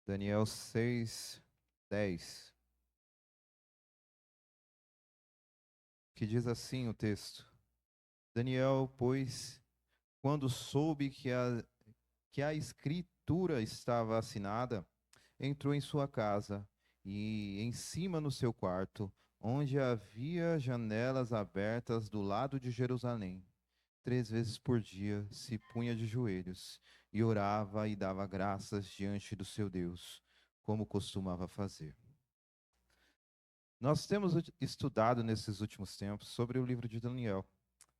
Daniel 6:10, que diz assim o texto: Daniel, pois, quando soube que a escritura estava assinada, entrou em sua casa e em cima no seu quarto, onde havia janelas abertas do lado de Jerusalém. 3 vezes por dia se punha de joelhos e orava e dava graças diante do seu Deus, como costumava fazer. Nós temos estudado nesses últimos tempos sobre o livro de Daniel.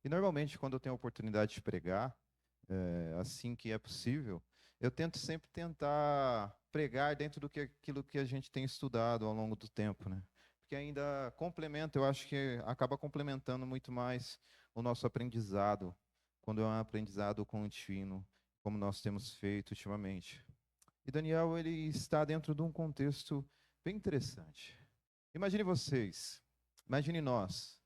E normalmente, quando eu tenho a oportunidade de pregar, assim que é possível, eu tento sempre tentar pregar dentro do que aquilo que a gente tem estudado ao longo do tempo, né? Porque ainda complementa, eu acho que acaba complementando muito mais o nosso aprendizado, quando é um aprendizado contínuo, como nós temos feito ultimamente. E Daniel, ele está dentro de um contexto bem interessante. Imagine vocês, imagine nós,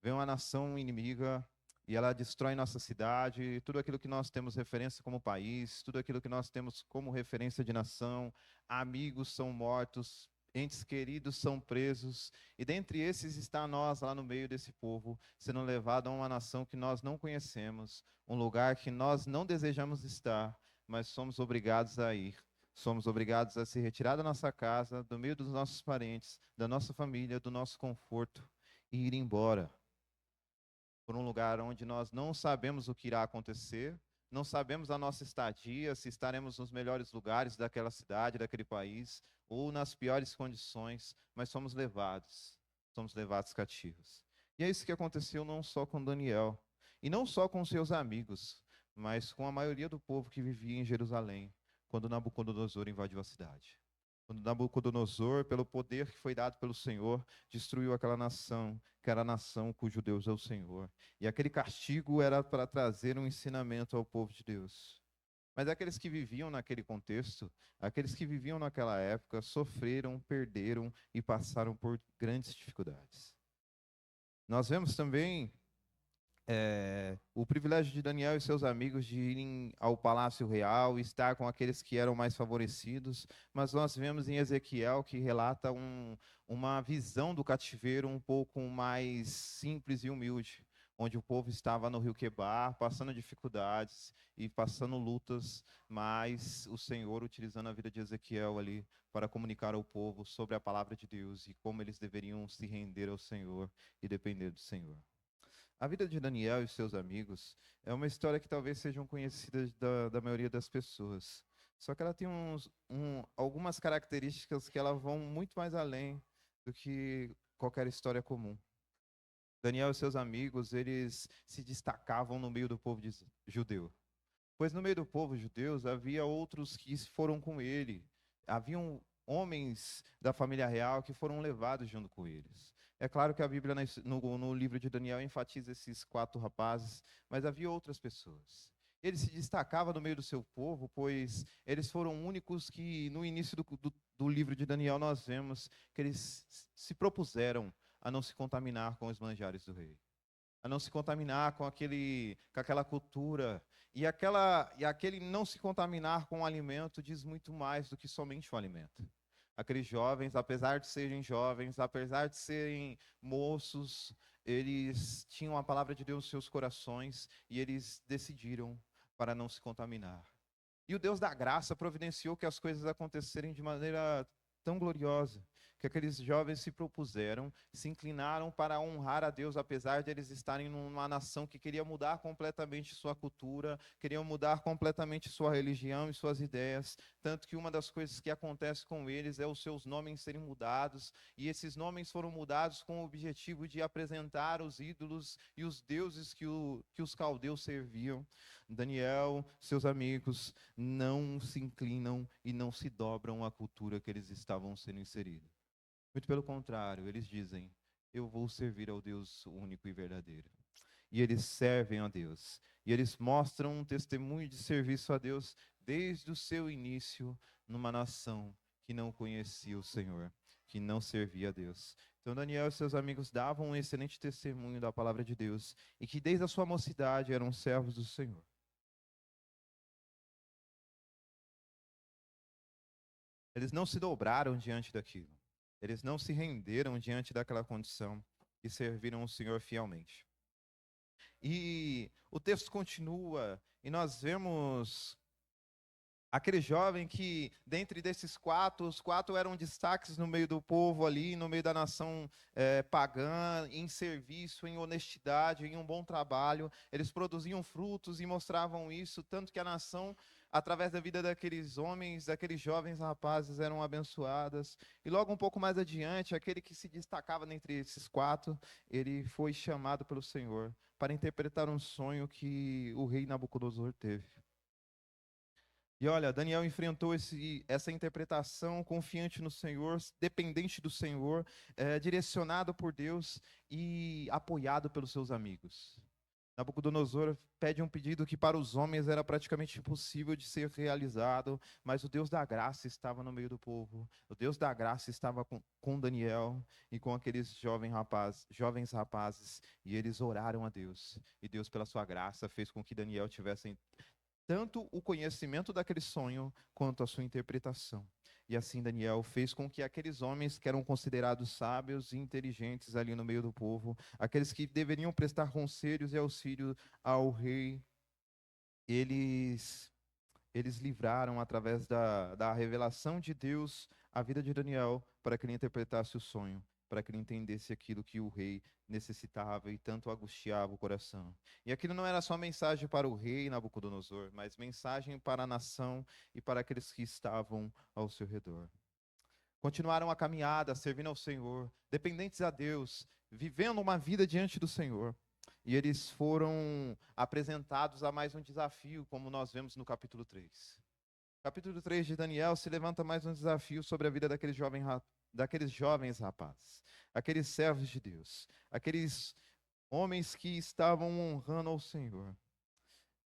vem uma nação inimiga e ela destrói nossa cidade, tudo aquilo que nós temos referência como país, tudo aquilo que nós temos como referência de nação, amigos são mortos, entes queridos são presos, e dentre esses está nós lá no meio desse povo, sendo levado a uma nação que nós não conhecemos, um lugar que nós não desejamos estar, mas somos obrigados a ir. Somos obrigados a se retirar da nossa casa, do meio dos nossos parentes, da nossa família, do nosso conforto e ir embora por um lugar onde nós não sabemos o que irá acontecer, não sabemos a nossa estadia, se estaremos nos melhores lugares daquela cidade, daquele país, ou nas piores condições, mas somos levados cativos. E é isso que aconteceu não só com Daniel, e não só com seus amigos, mas com a maioria do povo que vivia em Jerusalém, quando Nabucodonosor invadiu a cidade. Quando Nabucodonosor, pelo poder que foi dado pelo Senhor, destruiu aquela nação, que era a nação cujo Deus é o Senhor. E aquele castigo era para trazer um ensinamento ao povo de Deus. Mas aqueles que viviam naquele contexto, aqueles que viviam naquela época, sofreram, perderam e passaram por grandes dificuldades. Nós vemos também o privilégio de Daniel e seus amigos de irem ao Palácio Real e estar com aqueles que eram mais favorecidos, mas nós vemos em Ezequiel que relata uma visão do cativeiro um pouco mais simples e humilde, onde o povo estava no rio Quebar, passando dificuldades e passando lutas, mas o Senhor utilizando a vida de Ezequiel ali para comunicar ao povo sobre a palavra de Deus e como eles deveriam se render ao Senhor e depender do Senhor. A vida de Daniel e seus amigos é uma história que talvez sejam conhecidas da maioria das pessoas. Só que ela tem algumas características que ela vão muito mais além do que qualquer história comum. Daniel e seus amigos, eles se destacavam no meio do povo judeu. Pois no meio do povo judeu havia outros que foram com ele. Haviam homens da família real que foram levados junto com eles. É claro que a Bíblia no livro de Daniel enfatiza esses 4 rapazes, mas havia outras pessoas. Ele se destacava no meio do seu povo, pois eles foram únicos que, no início do livro de Daniel, nós vemos que eles se propuseram a não se contaminar com os manjares do rei, a não se contaminar com aquela cultura. E aquele não se contaminar com o alimento diz muito mais do que somente o alimento. Aqueles jovens, apesar de serem jovens, apesar de serem moços, eles tinham a palavra de Deus em seus corações e eles decidiram para não se contaminar. E o Deus da graça providenciou que as coisas acontecerem de maneira tão gloriosa, que aqueles jovens se propuseram, se inclinaram para honrar a Deus, apesar de eles estarem numa nação que queria mudar completamente sua cultura, queriam mudar completamente sua religião e suas ideias, tanto que uma das coisas que acontece com eles é os seus nomes serem mudados, e esses nomes foram mudados com o objetivo de apresentar os ídolos e os deuses que os caldeus serviam. Daniel, seus amigos, não se inclinam e não se dobram à cultura que eles estavam sendo inseridos. Muito pelo contrário, eles dizem: eu vou servir ao Deus único e verdadeiro. E eles servem a Deus. E eles mostram um testemunho de serviço a Deus desde o seu início numa nação que não conhecia o Senhor, que não servia a Deus. Então Daniel e seus amigos davam um excelente testemunho da palavra de Deus e que desde a sua mocidade eram servos do Senhor. Eles não se dobraram diante daquilo. Eles não se renderam diante daquela condição e serviram o Senhor fielmente. E o texto continua, e nós vemos aquele jovem que, dentre desses quatro, os quatro eram destaques no meio do povo ali, no meio da nação pagã, em serviço, em honestidade, em um bom trabalho. Eles produziam frutos e mostravam isso, tanto que a nação, através da vida daqueles homens, daqueles jovens rapazes, eram abençoadas. E logo um pouco mais adiante, aquele que se destacava dentre esses quatro, ele foi chamado pelo Senhor para interpretar um sonho que o rei Nabucodonosor teve. E olha, Daniel enfrentou essa interpretação confiante no Senhor, dependente do Senhor, direcionado por Deus e apoiado pelos seus amigos. Nabucodonosor pede um pedido que para os homens era praticamente impossível de ser realizado, mas o Deus da graça estava no meio do povo. O Deus da graça estava com Daniel e com aqueles jovens rapazes, e eles oraram a Deus. E Deus, pela sua graça, fez com que Daniel tivesse tanto o conhecimento daquele sonho quanto a sua interpretação. E assim Daniel fez com que aqueles homens que eram considerados sábios e inteligentes ali no meio do povo, aqueles que deveriam prestar conselhos e auxílio ao rei, eles eles livraram através da revelação de Deus a vida de Daniel para que ele interpretasse o sonho, para que ele entendesse aquilo que o rei necessitava e tanto angustiava o coração. E aquilo não era só mensagem para o rei Nabucodonosor, mas mensagem para a nação e para aqueles que estavam ao seu redor. Continuaram a caminhada, servindo ao Senhor, dependentes a Deus, vivendo uma vida diante do Senhor. E eles foram apresentados a mais um desafio, como nós vemos no capítulo 3. Capítulo 3 de Daniel se levanta mais um desafio sobre a vida daqueles jovens rapazes, aqueles servos de Deus, aqueles homens que estavam honrando ao Senhor.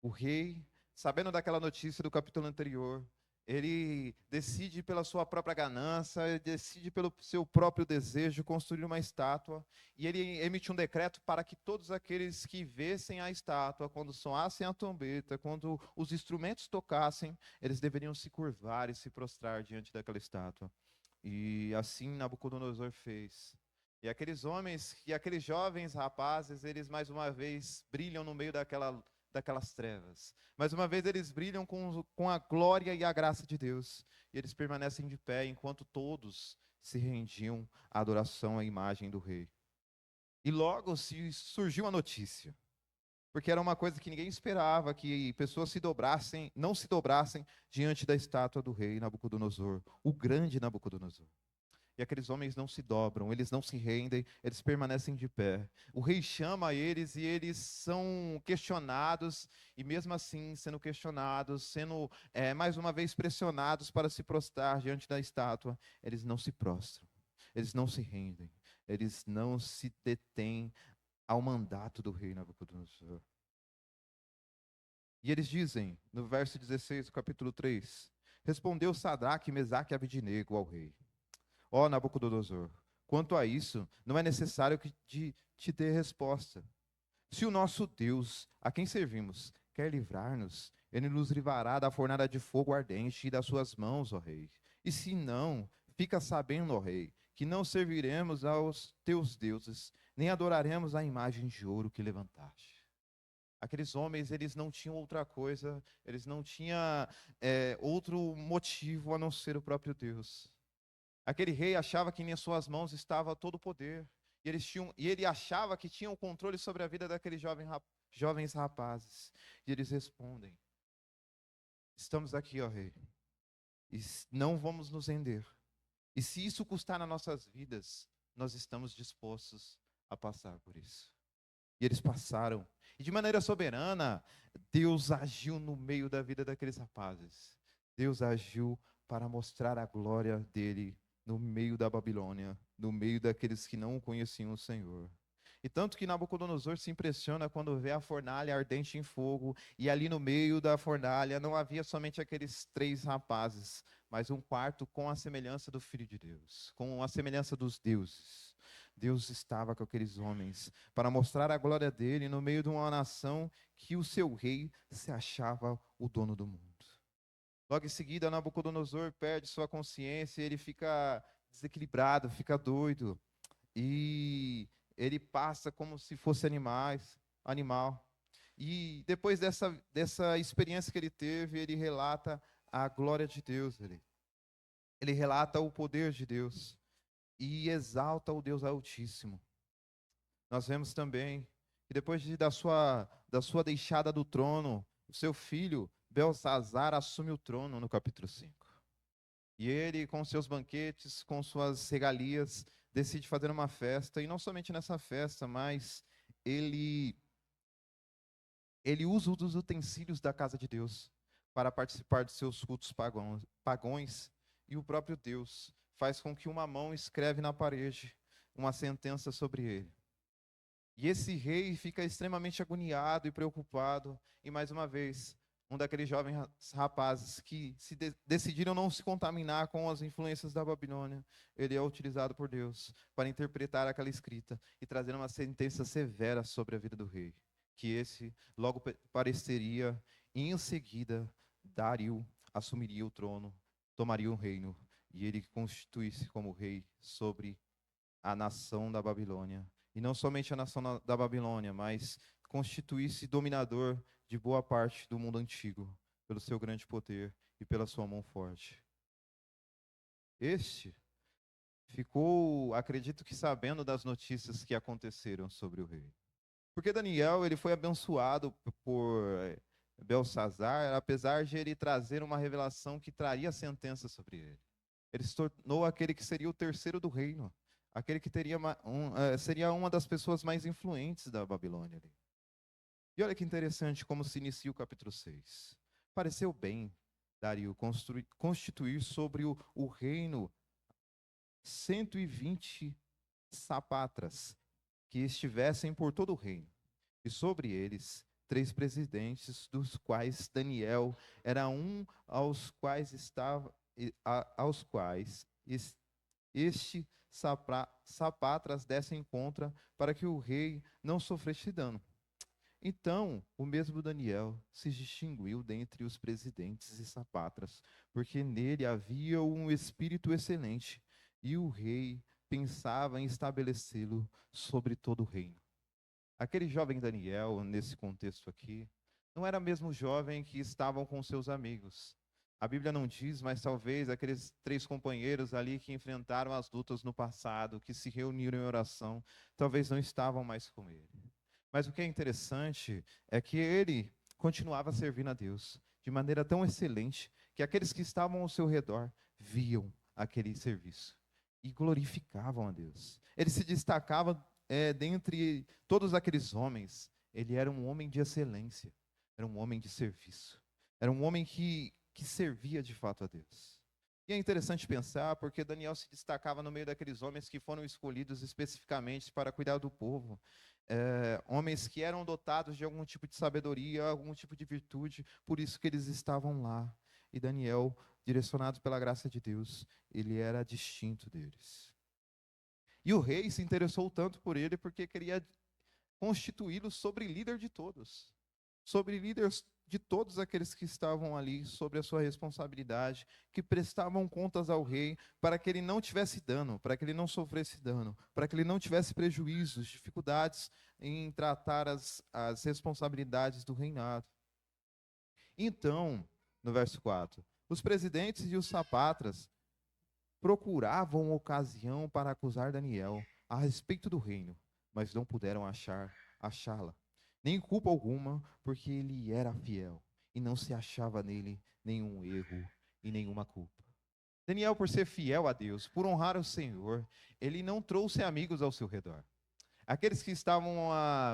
O rei, sabendo daquela notícia do capítulo anterior, ele decide pela sua própria ganância, ele decide pelo seu próprio desejo construir uma estátua, e ele emite um decreto para que todos aqueles que vissem a estátua, quando soassem a trombeta, quando os instrumentos tocassem, eles deveriam se curvar e se prostrar diante daquela estátua. E assim Nabucodonosor fez. E aqueles homens e aqueles jovens rapazes, eles mais uma vez brilham no meio daquelas trevas. Mais uma vez eles brilham com a glória e a graça de Deus. E eles permanecem de pé enquanto todos se rendiam à adoração à imagem do rei. E logo surgiu a notícia, porque era uma coisa que ninguém esperava, que pessoas não se dobrassem diante da estátua do rei Nabucodonosor, o grande Nabucodonosor. E aqueles homens não se dobram, eles não se rendem, eles permanecem de pé. O rei chama eles e eles são questionados, e mesmo assim, sendo questionados, sendo mais uma vez pressionados para se prostrar diante da estátua, eles não se prostram, eles não se rendem, eles não se detêm ao mandato do rei Nabucodonosor. E eles dizem, no verso 16 do capítulo 3, respondeu Sadraque, Mesaque e Abednego ao rei: Ó Nabucodonosor, quanto a isso, não é necessário que te dê resposta. Se o nosso Deus, a quem servimos, quer livrar-nos, ele nos livrará da fornalha de fogo ardente e das suas mãos, ó rei. E se não, fica sabendo, ó rei, que não serviremos aos teus deuses, nem adoraremos a imagem de ouro que levantaste. Aqueles homens, eles não tinham outra coisa, eles não tinham outro motivo a não ser o próprio Deus. Aquele rei achava que em suas mãos estava todo o poder. E ele achava que tinha o controle sobre a vida daqueles jovens rapazes. E eles respondem: Estamos aqui, ó rei, e não vamos nos render. E se isso custar nas nossas vidas, nós estamos dispostos a passar por isso. E eles passaram. E de maneira soberana, Deus agiu no meio da vida daqueles rapazes. Deus agiu para mostrar a glória dele no meio da Babilônia, no meio daqueles que não conheciam o Senhor. E tanto que Nabucodonosor se impressiona quando vê a fornalha ardente em fogo, e ali no meio da fornalha não havia somente aqueles três rapazes, mas um quarto com a semelhança do Filho de Deus, com a semelhança dos deuses. Deus estava com aqueles homens para mostrar a glória dele no meio de uma nação que o seu rei se achava o dono do mundo. Logo em seguida, Nabucodonosor perde sua consciência, ele fica desequilibrado, fica doido. E ele passa como se fosse animal. E depois dessa experiência que ele teve, ele relata a glória de Deus. Ele relata o poder de Deus e exalta o Deus Altíssimo. Nós vemos também que depois da sua deixada do trono, o seu filho, Belsazar, assume o trono no capítulo 5. E ele, com seus banquetes, com suas regalias, decide fazer uma festa. E não somente nessa festa, mas ele, ele usa dos utensílios da casa de Deus para participar de seus cultos pagões. E o próprio Deus faz com que uma mão escreve na parede uma sentença sobre ele. E esse rei fica extremamente agoniado e preocupado. E mais uma vez, um daqueles jovens rapazes que decidiram não se contaminar com as influências da Babilônia, ele é utilizado por Deus para interpretar aquela escrita e trazer uma sentença severa sobre a vida do rei. Que esse logo pareceria, e em seguida, Dario assumiria o trono, tomaria o reino, e ele constituísse como rei sobre a nação da Babilônia. E não somente a nação da Babilônia, mas constituísse dominador de boa parte do mundo antigo, pelo seu grande poder e pela sua mão forte. Este ficou, acredito que sabendo das notícias que aconteceram sobre o rei. Porque Daniel, ele foi abençoado por Belsazar, apesar de ele trazer uma revelação que traria sentença sobre ele. Ele se tornou aquele que seria o terceiro do reino, aquele que seria uma das pessoas mais influentes da Babilônia. E olha que interessante como se inicia o capítulo 6. Pareceu bem Dario constituir sobre o reino 120 sapatras que estivessem por todo o reino, e sobre eles 3 presidentes, dos quais Daniel era um, aos quais este sapatras dessem contra, para que o rei não sofresse dano. Então, o mesmo Daniel se distinguiu dentre os presidentes e sapatras, porque nele havia um espírito excelente, e o rei pensava em estabelecê-lo sobre todo o reino. Aquele jovem Daniel, nesse contexto aqui, não era mesmo o jovem que estavam com seus amigos. A Bíblia não diz, mas talvez aqueles 3 companheiros ali que enfrentaram as lutas no passado, que se reuniram em oração, talvez não estavam mais com ele. Mas o que é interessante é que ele continuava servindo a Deus de maneira tão excelente que aqueles que estavam ao seu redor viam aquele serviço e glorificavam a Deus. Ele se destacava dentre todos aqueles homens. Ele era um homem de excelência, era um homem de serviço, era um homem que servia de fato a Deus. E é interessante pensar, porque Daniel se destacava no meio daqueles homens que foram escolhidos especificamente para cuidar do povo. Homens que eram dotados de algum tipo de sabedoria, algum tipo de virtude, por isso que eles estavam lá. E Daniel, direcionado pela graça de Deus, ele era distinto deles. E o rei se interessou tanto por ele porque queria constituí-lo sobre líder de todos, sobre líder de todos aqueles que estavam ali, sobre a sua responsabilidade, que prestavam contas ao rei, para que ele não tivesse dano, para que ele não sofresse dano, para que ele não tivesse prejuízos, dificuldades em tratar as responsabilidades do reinado. Então, no verso 4, os presidentes e os sapatras procuravam ocasião para acusar Daniel a respeito do reino, mas não puderam achá-la, nem culpa alguma, porque ele era fiel e não se achava nele nenhum erro e nenhuma culpa. Daniel, por ser fiel a Deus, por honrar o Senhor, ele não trouxe amigos ao seu redor. Aqueles que estavam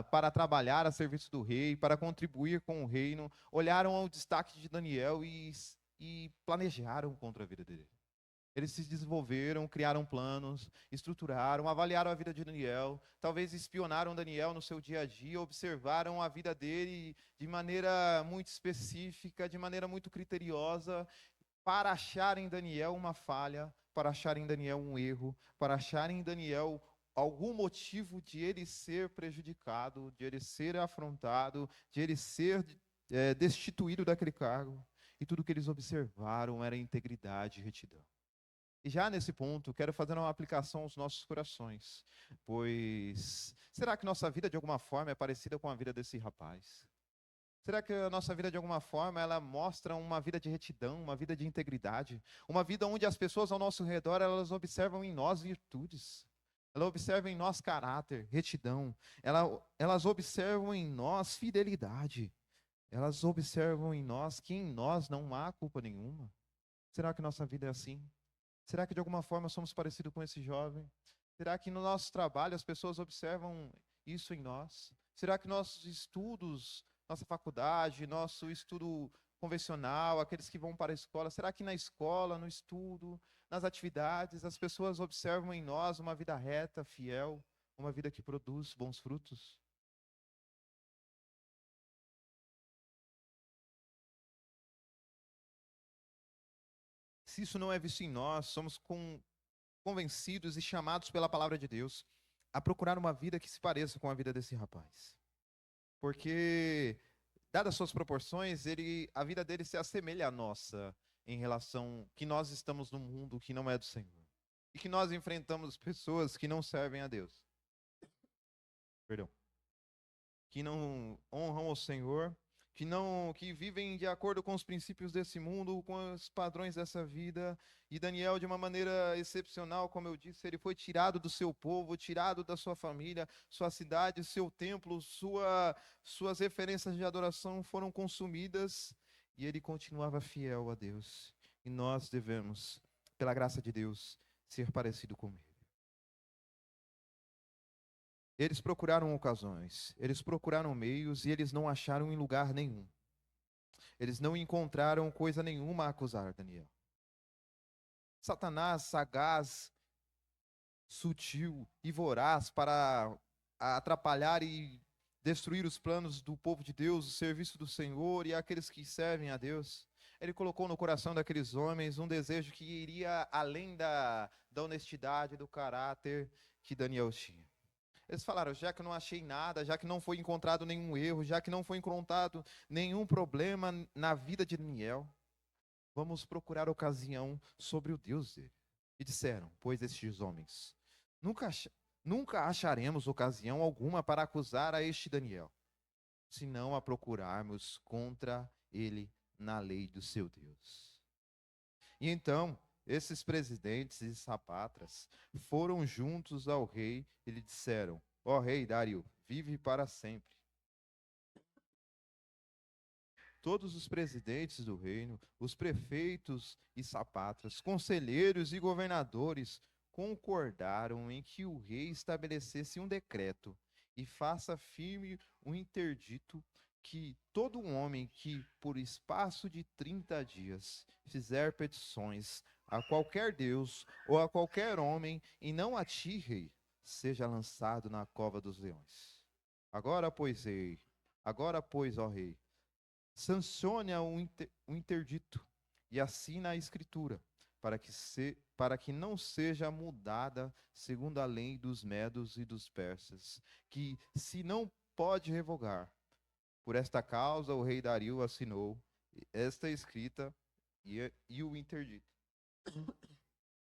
para trabalhar a serviço do rei, para contribuir com o reino, olharam ao destaque de Daniel e planejaram contra a vida dele. Eles se desenvolveram, criaram planos, estruturaram, avaliaram a vida de Daniel, talvez espionaram Daniel no seu dia a dia, observaram a vida dele de maneira muito específica, de maneira muito criteriosa, para acharem em Daniel uma falha, para acharem em Daniel um erro, para acharem em Daniel algum motivo de ele ser prejudicado, de ele ser afrontado, de ele ser destituído daquele cargo. e tudo que eles observaram era integridade e retidão. E já nesse ponto, quero fazer uma aplicação aos nossos corações, pois será que nossa vida de alguma forma é parecida com a vida desse rapaz? Será que a nossa vida de alguma forma ela mostra uma vida de retidão, uma vida de integridade, uma vida onde as pessoas ao nosso redor elas observam em nós virtudes? Elas observam em nós caráter, retidão. Elas observam em nós fidelidade. Elas observam em nós que em nós não há culpa nenhuma. Será que nossa vida é assim? Será que de alguma forma somos parecidos com esse jovem? Será que no nosso trabalho as pessoas observam isso em nós? Será que nossos estudos, nossa faculdade, nosso estudo convencional, aqueles que vão para a escola, será que na escola, no estudo, nas atividades, as pessoas observam em nós uma vida reta, fiel, uma vida que produz bons frutos? Se isso não é visto em nós, somos convencidos e chamados pela palavra de Deus a procurar uma vida que se pareça com a vida desse rapaz. Porque, dadas suas proporções, a vida dele se assemelha à nossa em relação que nós estamos num mundo que não é do Senhor. E que nós enfrentamos pessoas que não servem a Deus. Perdão. Que não honram o Senhor, que vivem de acordo com os princípios desse mundo, com os padrões dessa vida. E Daniel, de uma maneira excepcional, como eu disse, ele foi tirado do seu povo, tirado da sua família, sua cidade, seu templo, suas referências de adoração foram consumidas e ele continuava fiel a Deus. E nós devemos, pela graça de Deus, ser parecido com ele. Eles procuraram ocasiões, eles procuraram meios e eles não acharam em lugar nenhum. Eles não encontraram coisa nenhuma a acusar Daniel. Satanás, sagaz, sutil e voraz para atrapalhar e destruir os planos do povo de Deus, o serviço do Senhor e aqueles que servem a Deus. Ele colocou no coração daqueles homens um desejo que iria além da honestidade, do caráter que Daniel tinha. Eles falaram, já que eu não achei nada, já que não foi encontrado nenhum erro, já que não foi encontrado nenhum problema na vida de Daniel, vamos procurar ocasião sobre o Deus dele. E disseram, pois estes homens, nunca, nunca acharemos ocasião alguma para acusar a este Daniel, senão a procurarmos contra ele na lei do seu Deus. E então, esses presidentes e sapatras foram juntos ao rei e lhe disseram, ó rei Dário, vive para sempre. Todos os presidentes do reino, os prefeitos e sapatras, conselheiros e governadores concordaram em que o rei estabelecesse um decreto e faça firme um interdito que todo homem que, por espaço de 30 dias, fizer petições a qualquer Deus ou a qualquer homem e não a ti, rei, seja lançado na cova dos leões. Agora, pois, rei, agora, pois, ó rei, sancione o interdito e assina a escritura, para que não seja mudada segundo a lei dos medos e dos persas, que se não pode revogar. Por esta causa, o rei Dario assinou esta escrita e o interdito.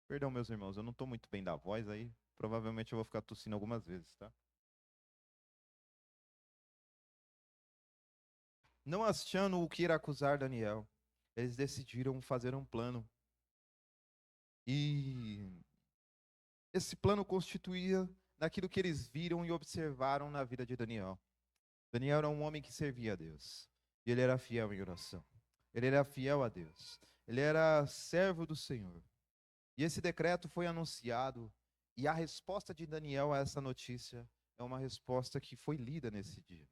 Perdão, meus irmãos, eu não estou muito bem da voz aí. Provavelmente eu vou ficar tossindo algumas vezes, tá? Não achando o que ir acusar Daniel, eles decidiram fazer um plano. E esse plano constituía daquilo que eles viram e observaram na vida de Daniel. Daniel era um homem que servia a Deus. E ele era fiel em oração. Ele era fiel a Deus. Ele era servo do Senhor. E esse decreto foi anunciado. E a resposta de Daniel a essa notícia é uma resposta que foi lida nesse dia.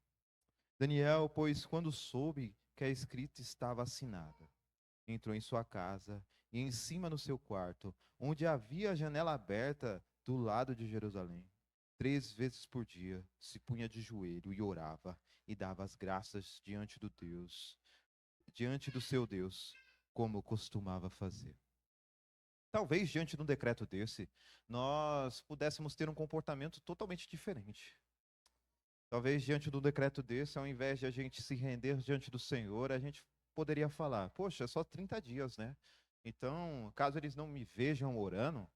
Daniel, pois, quando soube que a escrita estava assinada, entrou em sua casa e em cima no seu quarto, onde havia a janela aberta do lado de Jerusalém. 3 vezes por dia se punha de joelho e orava e dava as graças diante do seu Deus, como costumava fazer. Talvez diante de um decreto desse, nós pudéssemos ter um comportamento totalmente diferente. Talvez diante de um decreto desse, ao invés de a gente se render diante do Senhor, a gente poderia falar, poxa, é só 30 dias, né? Então, caso eles não me vejam orando,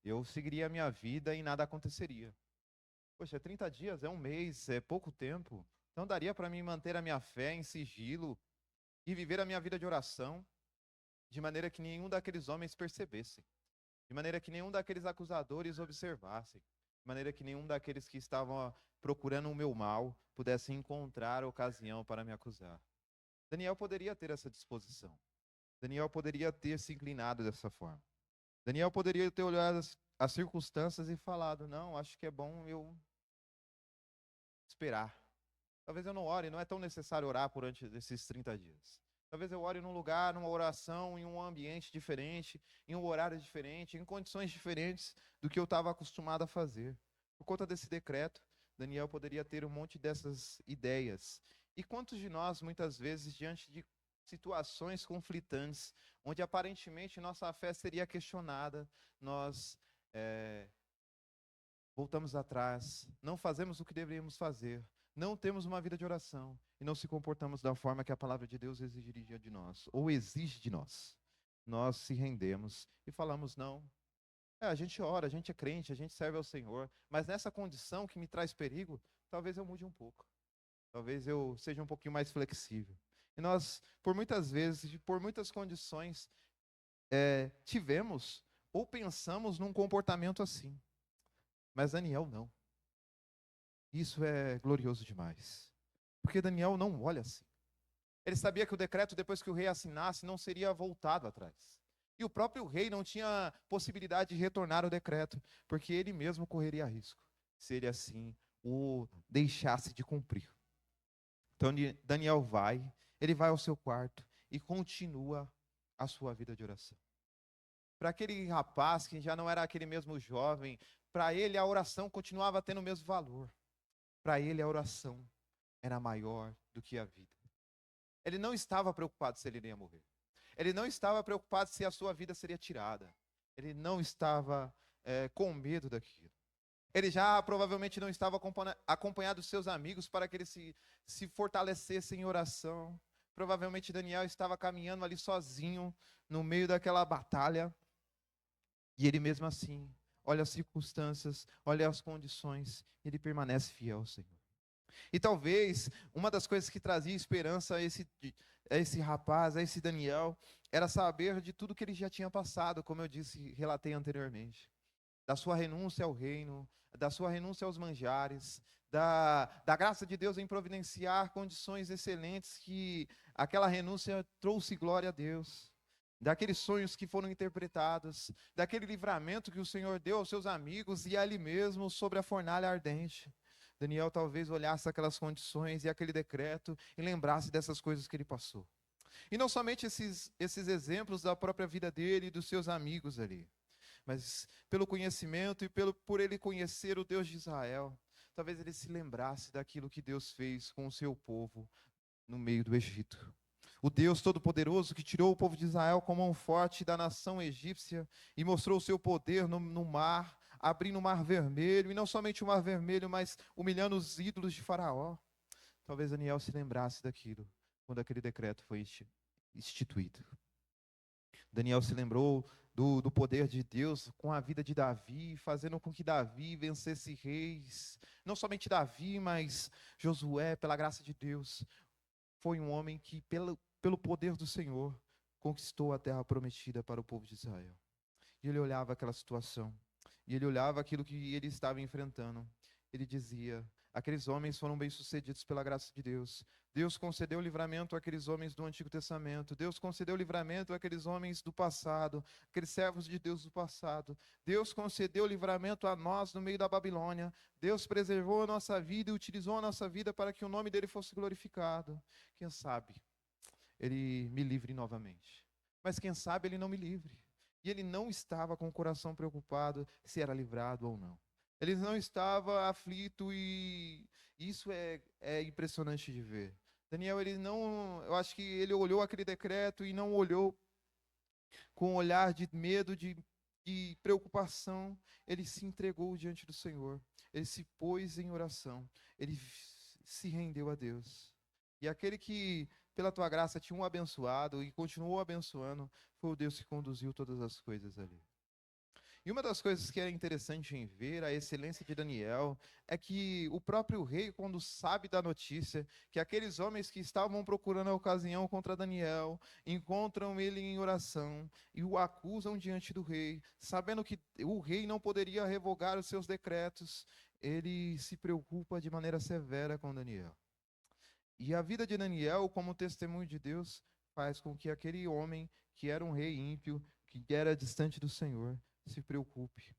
eu seguiria a minha vida e nada aconteceria. Poxa, 30 dias, é um mês, é pouco tempo. Então daria para mim manter a minha fé em sigilo e viver a minha vida de oração de maneira que nenhum daqueles homens percebesse, de maneira que nenhum daqueles acusadores observasse, de maneira que nenhum daqueles que estavam procurando o meu mal pudesse encontrar ocasião para me acusar. Daniel poderia ter essa disposição. Daniel poderia ter se inclinado dessa forma. Daniel poderia ter olhado as circunstâncias e falado, não, acho que é bom eu esperar. Talvez eu não ore, não é tão necessário orar por antes desses 30 dias. Talvez eu ore num lugar, numa oração, em um ambiente diferente, em um horário diferente, em condições diferentes do que eu estava acostumado a fazer. Por conta desse decreto, Daniel poderia ter um monte dessas ideias. E quantos de nós, muitas vezes, diante de situações conflitantes, onde aparentemente nossa fé seria questionada, nós voltamos atrás, não fazemos o que deveríamos fazer, não temos uma vida de oração e não se comportamos da forma que a palavra de Deus exigiria de nós, ou exige de nós. Nós se rendemos e falamos, não, a gente ora, a gente é crente, a gente serve ao Senhor, mas nessa condição que me traz perigo, talvez eu mude um pouco, talvez eu seja um pouquinho mais flexível. E nós, por muitas vezes, por muitas condições, tivemos ou pensamos num comportamento assim. Mas Daniel não. Isso é glorioso demais. Porque Daniel não olha assim. Ele sabia que o decreto, depois que o rei assinasse, não seria voltado atrás. E o próprio rei não tinha possibilidade de retornar o decreto, porque ele mesmo correria risco, se ele assim o deixasse de cumprir. Então Daniel ele vai ao seu quarto e continua a sua vida de oração. Para aquele rapaz que já não era aquele mesmo jovem, para ele a oração continuava tendo o mesmo valor. Para ele a oração era maior do que a vida. Ele não estava preocupado se ele iria morrer. Ele não estava preocupado se a sua vida seria tirada. Ele não estava com medo daquilo. Ele já provavelmente não estava acompanhado dos seus amigos para que ele se fortalecesse em oração. Provavelmente Daniel estava caminhando ali sozinho, no meio daquela batalha. E ele mesmo assim, olha as circunstâncias, olha as condições, ele permanece fiel ao Senhor. E talvez uma das coisas que trazia esperança a esse rapaz, a esse Daniel, era saber de tudo que ele já tinha passado, como eu disse, relatei anteriormente. Da sua renúncia ao reino, da sua renúncia aos manjares, da graça de Deus em providenciar condições excelentes que aquela renúncia trouxe glória a Deus. Daqueles sonhos que foram interpretados, daquele livramento que o Senhor deu aos seus amigos e a ele mesmo sobre a fornalha ardente. Daniel talvez olhasse aquelas condições e aquele decreto e lembrasse dessas coisas que ele passou. E não somente esses exemplos da própria vida dele e dos seus amigos ali, mas pelo conhecimento e por ele conhecer o Deus de Israel, talvez ele se lembrasse daquilo que Deus fez com o seu povo no meio do Egito. O Deus Todo-Poderoso que tirou o povo de Israel com a mão forte da nação egípcia e mostrou o seu poder no mar, abrindo o mar vermelho, e não somente o mar vermelho, mas humilhando os ídolos de Faraó. Talvez Daniel se lembrasse daquilo, quando aquele decreto foi instituído. Daniel se lembrou do poder de Deus com a vida de Davi, fazendo com que Davi vencesse reis. Não somente Davi, mas Josué, pela graça de Deus, foi um homem que, pelo poder do Senhor, conquistou a terra prometida para o povo de Israel. E ele olhava aquela situação, e ele olhava aquilo que ele estava enfrentando. Ele dizia, aqueles homens foram bem-sucedidos pela graça de Deus. Deus concedeu livramento àqueles homens do Antigo Testamento. Deus concedeu livramento àqueles homens do passado, aqueles servos de Deus do passado. Deus concedeu livramento a nós no meio da Babilônia. Deus preservou a nossa vida e utilizou a nossa vida para que o nome dele fosse glorificado. Quem sabe ele me livre novamente. Mas quem sabe ele não me livre. E ele não estava com o coração preocupado se era livrado ou não. Ele não estava aflito e isso é impressionante de ver. Daniel, eu acho que ele olhou aquele decreto e não olhou com um olhar de medo, de preocupação. Ele se entregou diante do Senhor. Ele se pôs em oração. Ele se rendeu a Deus. E aquele que pela tua graça, tinha um abençoado e continuou abençoando, foi o Deus que conduziu todas as coisas ali. E uma das coisas que é interessante em ver a excelência de Daniel é que o próprio rei, quando sabe da notícia que aqueles homens que estavam procurando a ocasião contra Daniel, encontram ele em oração e o acusam diante do rei, sabendo que o rei não poderia revogar os seus decretos, ele se preocupa de maneira severa com Daniel. E a vida de Daniel, como testemunho de Deus, faz com que aquele homem que era um rei ímpio, que era distante do Senhor, se preocupe.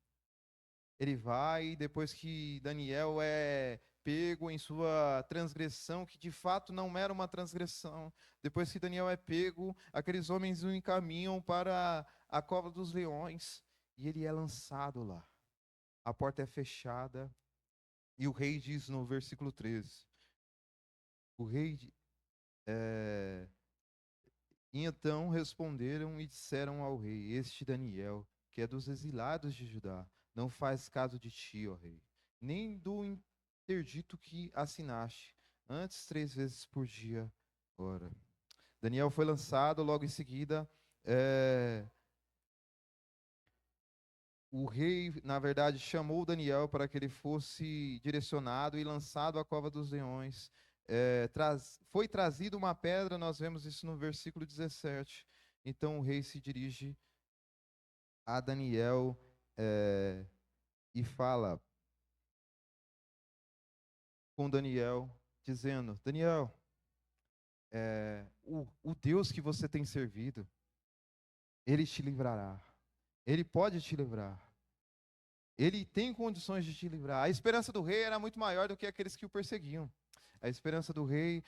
Ele vai, depois que Daniel é pego em sua transgressão, que de fato não era uma transgressão, depois que Daniel é pego, aqueles homens o encaminham para a cova dos leões, e ele é lançado lá. A porta é fechada, e o rei diz no versículo 13, o rei, e então responderam e disseram ao rei, este Daniel, que é dos exilados de Judá, não faz caso de ti, ó rei, nem do interdito que assinaste, antes 3 vezes por dia, ora. Daniel foi lançado, logo em seguida, o rei, na verdade, chamou Daniel para que ele fosse direcionado e lançado à cova dos leões. Foi trazida uma pedra, nós vemos isso no versículo 17. Então o rei se dirige a Daniel e fala com Daniel, dizendo: Daniel, o Deus que você tem servido, ele te livrará. Ele pode te livrar. Ele tem condições de te livrar. A esperança do rei era muito maior do que aqueles que o perseguiam. A esperança do rei,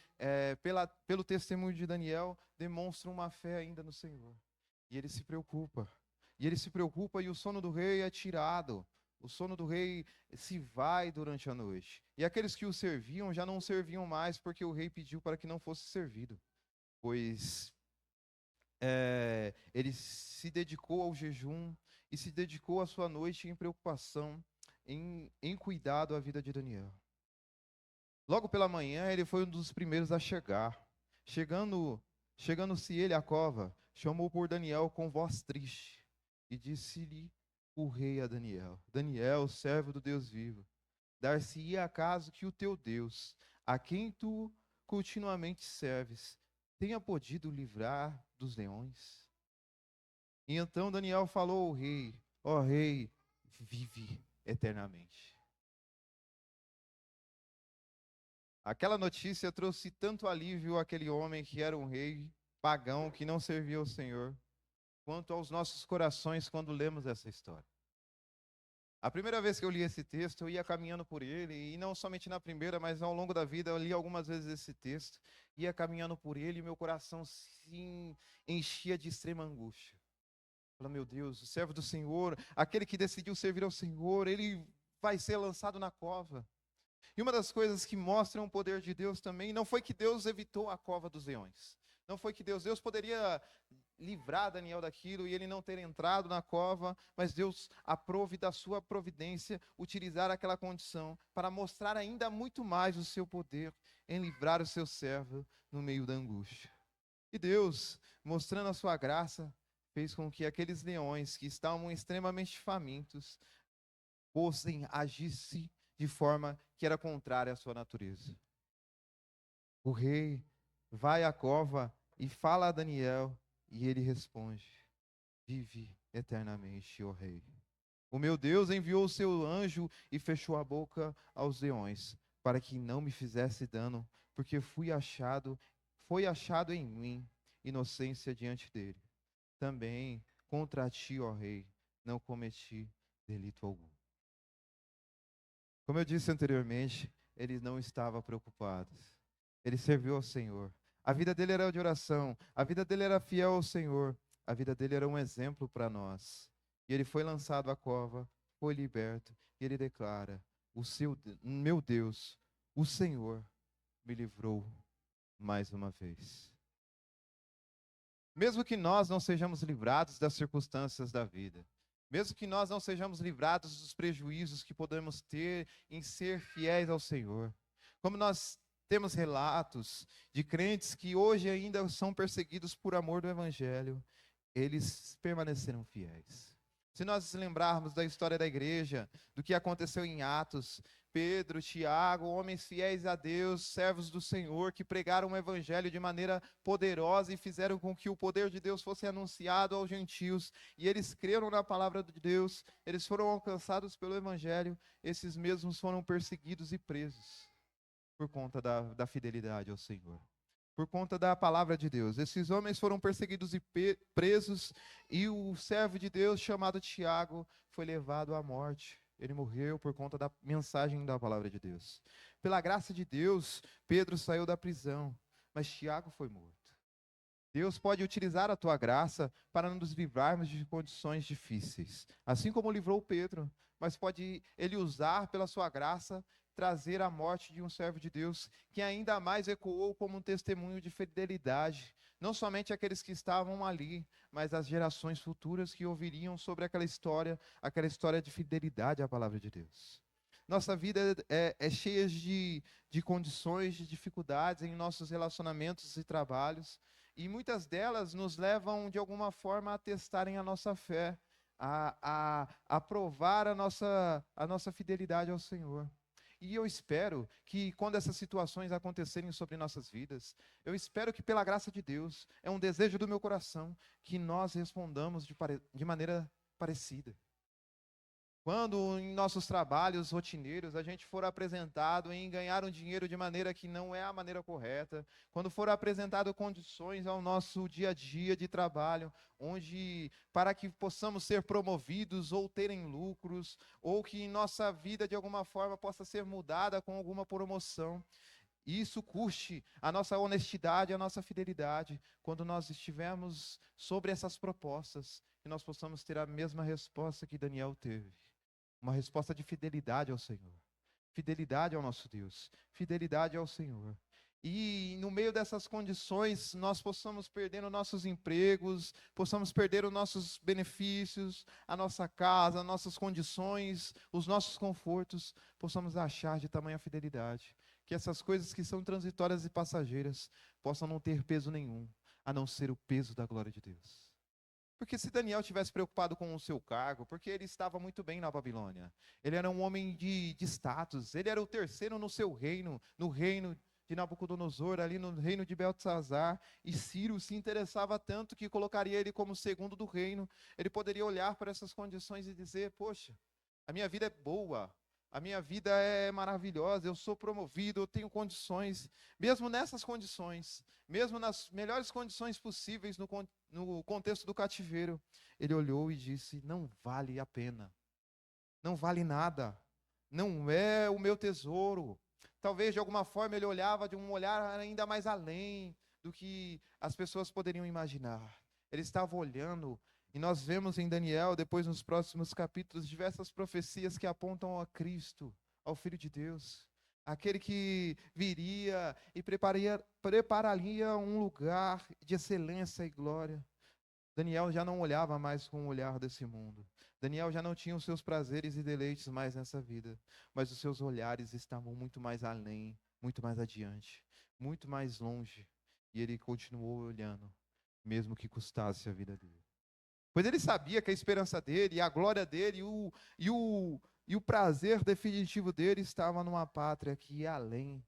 pelo testemunho de Daniel, demonstra uma fé ainda no Senhor. E ele se preocupa. E ele se preocupa e o sono do rei é tirado. O sono do rei se vai durante a noite. E aqueles que o serviam já não serviam mais porque o rei pediu para que não fosse servido. Pois ele se dedicou ao jejum e se dedicou à sua noite em preocupação, em cuidado à vida de Daniel. Logo pela manhã, ele foi um dos primeiros a chegar. Chegando-se ele à cova, chamou por Daniel com voz triste e disse-lhe o rei a Daniel: Daniel, servo do Deus vivo, dar-se-ia acaso que o teu Deus, a quem tu continuamente serves, tenha podido livrar dos leões? E então Daniel falou ao rei: ó rei, vive eternamente. Aquela notícia trouxe tanto alívio àquele homem que era um rei pagão que não servia ao Senhor, quanto aos nossos corações quando lemos essa história. A primeira vez que eu li esse texto, eu ia caminhando por ele, e não somente na primeira, mas ao longo da vida, eu li algumas vezes esse texto, ia caminhando por ele e meu coração se enchia de extrema angústia. Fala, meu Deus, o servo do Senhor, aquele que decidiu servir ao Senhor, ele vai ser lançado na cova. E uma das coisas que mostram o poder de Deus também, não foi que Deus evitou a cova dos leões. Não foi que Deus poderia livrar Daniel daquilo e ele não ter entrado na cova, mas Deus aprove da sua providência utilizar aquela condição para mostrar ainda muito mais o seu poder em livrar o seu servo no meio da angústia. E Deus, mostrando a sua graça, fez com que aqueles leões que estavam extremamente famintos agissem de forma que era contrária à sua natureza. O rei vai à cova e fala a Daniel, e ele responde: vive eternamente, ó rei. O meu Deus enviou o seu anjo e fechou a boca aos leões, para que não me fizesse dano, porque foi achado em mim inocência diante dele. Também contra ti, ó rei, não cometi delito algum. Como eu disse anteriormente, ele não estava preocupado. Ele serviu ao Senhor. A vida dele era de oração, a vida dele era fiel ao Senhor, a vida dele era um exemplo para nós. E ele foi lançado à cova, foi liberto, e ele declara: meu Deus, o Senhor me livrou mais uma vez. Mesmo que nós não sejamos livrados das circunstâncias da vida, mesmo que nós não sejamos livrados dos prejuízos que podemos ter em ser fiéis ao Senhor, como nós temos relatos de crentes que hoje ainda são perseguidos por amor do Evangelho. Eles permaneceram fiéis. Se nós lembrarmos da história da igreja, do que aconteceu em Atos, Pedro, Tiago, homens fiéis a Deus, servos do Senhor, que pregaram o evangelho de maneira poderosa e fizeram com que o poder de Deus fosse anunciado aos gentios, e eles creram na palavra de Deus, eles foram alcançados pelo evangelho, esses mesmos foram perseguidos e presos por conta da fidelidade ao Senhor. Por conta da palavra de Deus. Esses homens foram perseguidos e presos, e o servo de Deus, chamado Tiago, foi levado à morte. Ele morreu por conta da mensagem da palavra de Deus. Pela graça de Deus, Pedro saiu da prisão, mas Tiago foi morto. Deus pode utilizar a tua graça para nos livrarmos de condições difíceis, assim como livrou Pedro, mas pode Ele usar pela sua graça trazer a morte de um servo de Deus que ainda mais ecoou como um testemunho de fidelidade, não somente aqueles que estavam ali, mas as gerações futuras que ouviriam sobre aquela história de fidelidade à palavra de Deus. Nossa vida é cheia de condições, de dificuldades em nossos relacionamentos e trabalhos, e muitas delas nos levam de alguma forma a testarem a nossa fé, a provar a nossa fidelidade ao Senhor. E eu espero que quando essas situações acontecerem sobre nossas vidas, eu espero que pela graça de Deus, é um desejo do meu coração, que nós respondamos de maneira parecida. Quando em nossos trabalhos rotineiros a gente for apresentado em ganhar um dinheiro de maneira que não é a maneira correta, quando for apresentado condições ao nosso dia a dia de trabalho, onde para que possamos ser promovidos ou terem lucros, ou que nossa vida de alguma forma possa ser mudada com alguma promoção, e isso custe a nossa honestidade, a nossa fidelidade, quando nós estivermos sobre essas propostas, que nós possamos ter a mesma resposta que Daniel teve. Uma resposta de fidelidade ao Senhor. Fidelidade ao nosso Deus. Fidelidade ao Senhor. E no meio dessas condições, nós possamos perder os nossos empregos, possamos perder os nossos benefícios, a nossa casa, as nossas condições, os nossos confortos, possamos achar de tamanha fidelidade. Que essas coisas que são transitórias e passageiras possam não ter peso nenhum, a não ser o peso da glória de Deus. Porque se Daniel tivesse preocupado com o seu cargo, porque ele estava muito bem na Babilônia, ele era um homem de status, ele era o terceiro no seu reino, no reino de Nabucodonosor, ali no reino de Beltesazar, e Ciro se interessava tanto que colocaria ele como segundo do reino. Ele poderia olhar para essas condições e dizer: poxa, a minha vida é boa, a minha vida é maravilhosa, eu sou promovido, eu tenho condições. Mesmo nessas condições, mesmo nas melhores condições possíveis no contexto do cativeiro, ele olhou e disse: não vale a pena, não vale nada, não é o meu tesouro. Talvez de alguma forma ele olhava de um olhar ainda mais além do que as pessoas poderiam imaginar. Ele estava olhando. E nós vemos em Daniel, depois nos próximos capítulos, diversas profecias que apontam a Cristo, ao Filho de Deus. Aquele que viria e prepararia um lugar de excelência e glória. Daniel já não olhava mais com o olhar desse mundo. Daniel já não tinha os seus prazeres e deleites mais nessa vida. Mas os seus olhares estavam muito mais além, muito mais adiante, muito mais longe. E ele continuou olhando, mesmo que custasse a vida dele. Pois ele sabia que a esperança dele, a glória dele e o prazer definitivo dele estava numa pátria que ia além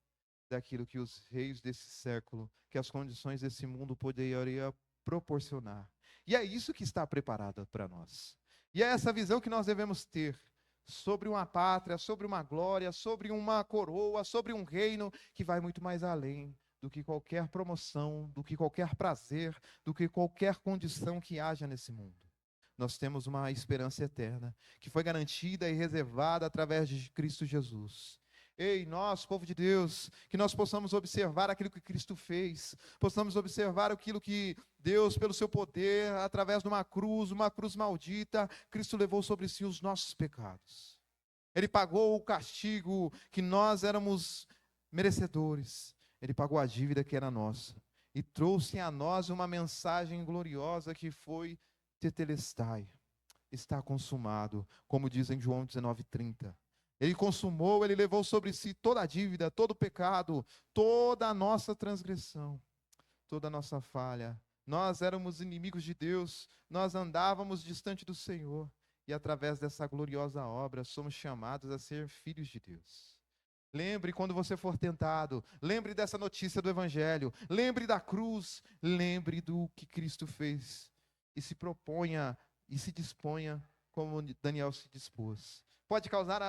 daquilo que os reis desse século, que as condições desse mundo poderiam proporcionar. E é isso que está preparado para nós. E é essa visão que nós devemos ter sobre uma pátria, sobre uma glória, sobre uma coroa, sobre um reino que vai muito mais além do que qualquer promoção, do que qualquer prazer, do que qualquer condição que haja nesse mundo. Nós temos uma esperança eterna, que foi garantida e reservada através de Cristo Jesus. Ei, nós, povo de Deus, que nós possamos observar aquilo que Cristo fez, possamos observar aquilo que Deus, pelo seu poder, através de uma cruz maldita, Cristo levou sobre si os nossos pecados. Ele pagou o castigo que nós éramos merecedores. Ele pagou a dívida que era nossa e trouxe a nós uma mensagem gloriosa que foi tetelestai, está consumado, como diz em João 19:30. Ele consumou, ele levou sobre si toda a dívida, todo o pecado, toda a nossa transgressão, toda a nossa falha. Nós éramos inimigos de Deus, nós andávamos distante do Senhor, e através dessa gloriosa obra somos chamados a ser filhos de Deus. Lembre quando você for tentado, lembre dessa notícia do Evangelho, lembre da cruz, lembre do que Cristo fez, e se proponha e se disponha como Daniel se dispôs. Pode causar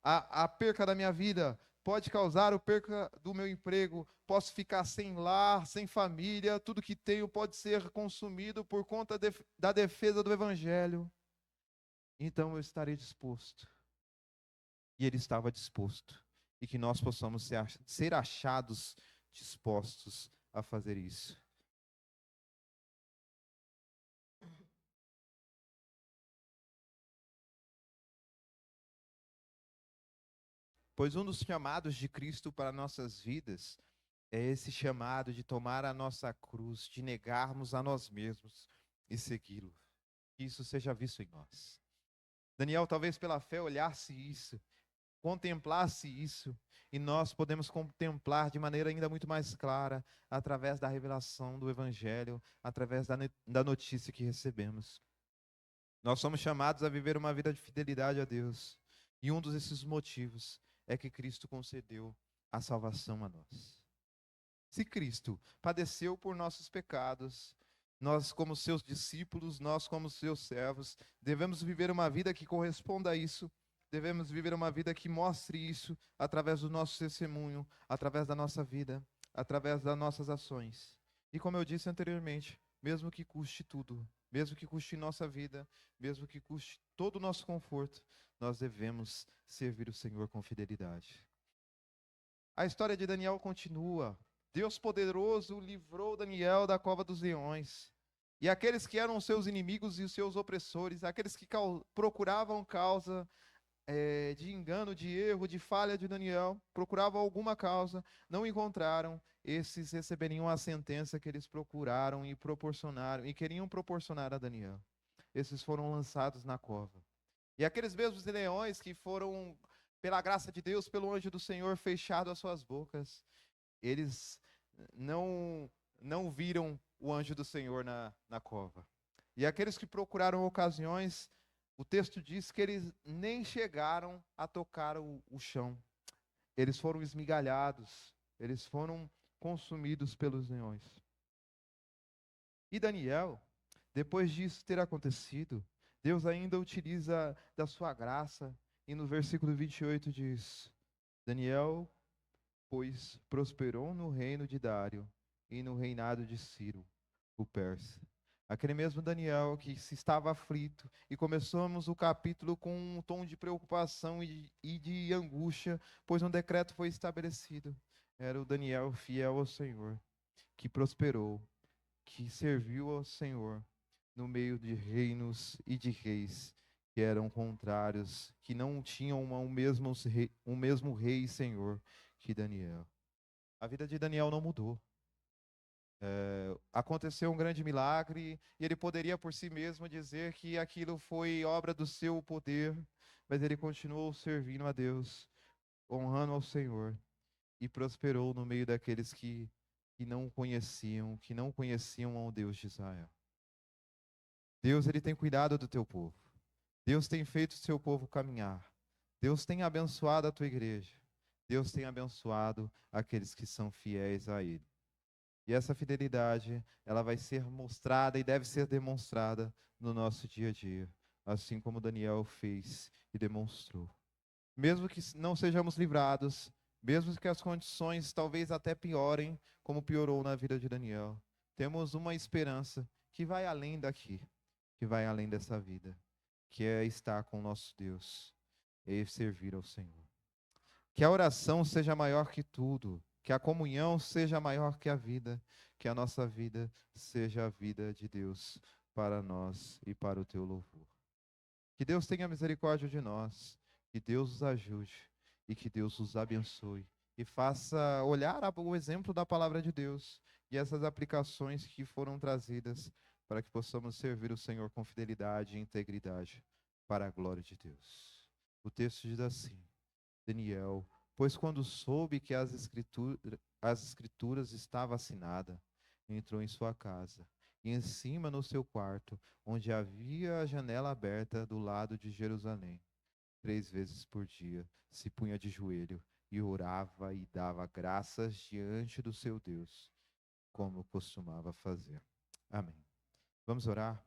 a perca da minha vida, pode causar a perca do meu emprego, posso ficar sem lar, sem família, tudo que tenho pode ser consumido por conta da defesa do Evangelho. Então eu estarei disposto. E ele estava disposto. E que nós possamos ser achados dispostos a fazer isso. Pois um dos chamados de Cristo para nossas vidas é esse chamado de tomar a nossa cruz, de negarmos a nós mesmos e segui-lo. Que isso seja visto em nós. Daniel, talvez pela fé, olhasse isso, contemplasse isso, e nós podemos contemplar de maneira ainda muito mais clara, através da revelação do Evangelho, através da notícia que recebemos. Nós somos chamados a viver uma vida de fidelidade a Deus, e um desses motivos é que Cristo concedeu a salvação a nós. Se Cristo padeceu por nossos pecados, nós, como seus discípulos, nós, como seus servos, devemos viver uma vida que corresponda a isso, devemos viver uma vida que mostre isso através do nosso testemunho, através da nossa vida, através das nossas ações. E como eu disse anteriormente, mesmo que custe tudo, mesmo que custe nossa vida, mesmo que custe todo o nosso conforto, nós devemos servir o Senhor com fidelidade. A história de Daniel continua. Deus poderoso livrou Daniel da cova dos leões. E aqueles que eram os seus inimigos e os seus opressores, aqueles que procuravam causa de engano, de erro, de falha de Daniel, procuravam alguma causa, não encontraram, esses receberiam a sentença que eles procuraram e proporcionaram, e queriam proporcionar a Daniel. Esses foram lançados na cova. E aqueles mesmos leões que foram, pela graça de Deus, pelo anjo do Senhor, fechado as suas bocas, eles não viram o anjo do Senhor na cova. E aqueles que procuraram ocasiões, o texto diz que eles nem chegaram a tocar o chão. Eles foram esmigalhados, eles foram consumidos pelos leões. E Daniel, depois disso ter acontecido, Deus ainda utiliza da sua graça, e no versículo 28 diz: Daniel, pois, prosperou no reino de Dário e no reinado de Ciro, o persa. Aquele mesmo Daniel que se estava aflito, e começamos o capítulo com um tom de preocupação e de angústia, pois um decreto foi estabelecido. Era o Daniel fiel ao Senhor, que prosperou, que serviu ao Senhor no meio de reinos e de reis que eram contrários, que não tinham um mesmo rei e Senhor que Daniel. A vida de Daniel não mudou. Aconteceu um grande milagre, e ele poderia por si mesmo dizer que aquilo foi obra do seu poder, mas ele continuou servindo a Deus, honrando ao Senhor, e prosperou no meio daqueles que não conheciam ao Deus de Israel. Deus, ele tem cuidado do teu povo. Deus tem feito o seu povo caminhar. Deus tem abençoado a tua igreja. Deus tem abençoado aqueles que são fiéis a Ele. E essa fidelidade, ela vai ser mostrada e deve ser demonstrada no nosso dia a dia, assim como Daniel fez e demonstrou. Mesmo que não sejamos livrados, mesmo que as condições talvez até piorem, como piorou na vida de Daniel, temos uma esperança que vai além daqui, que vai além dessa vida, que é estar com o nosso Deus e servir ao Senhor. Que a oração seja maior que tudo, que a comunhão seja maior que a vida, que a nossa vida seja a vida de Deus para nós e para o teu louvor. Que Deus tenha misericórdia de nós, que Deus os ajude e que Deus os abençoe e faça olhar o exemplo da palavra de Deus e essas aplicações que foram trazidas para que possamos servir o Senhor com fidelidade e integridade para a glória de Deus. O texto diz assim: Daniel, pois quando soube que as escrituras estava assinada, entrou em sua casa, e em cima no seu quarto, onde havia a janela aberta do lado de Jerusalém. 3 vezes por dia se punha de joelho e orava e dava graças diante do seu Deus, como costumava fazer. Amém. Vamos orar?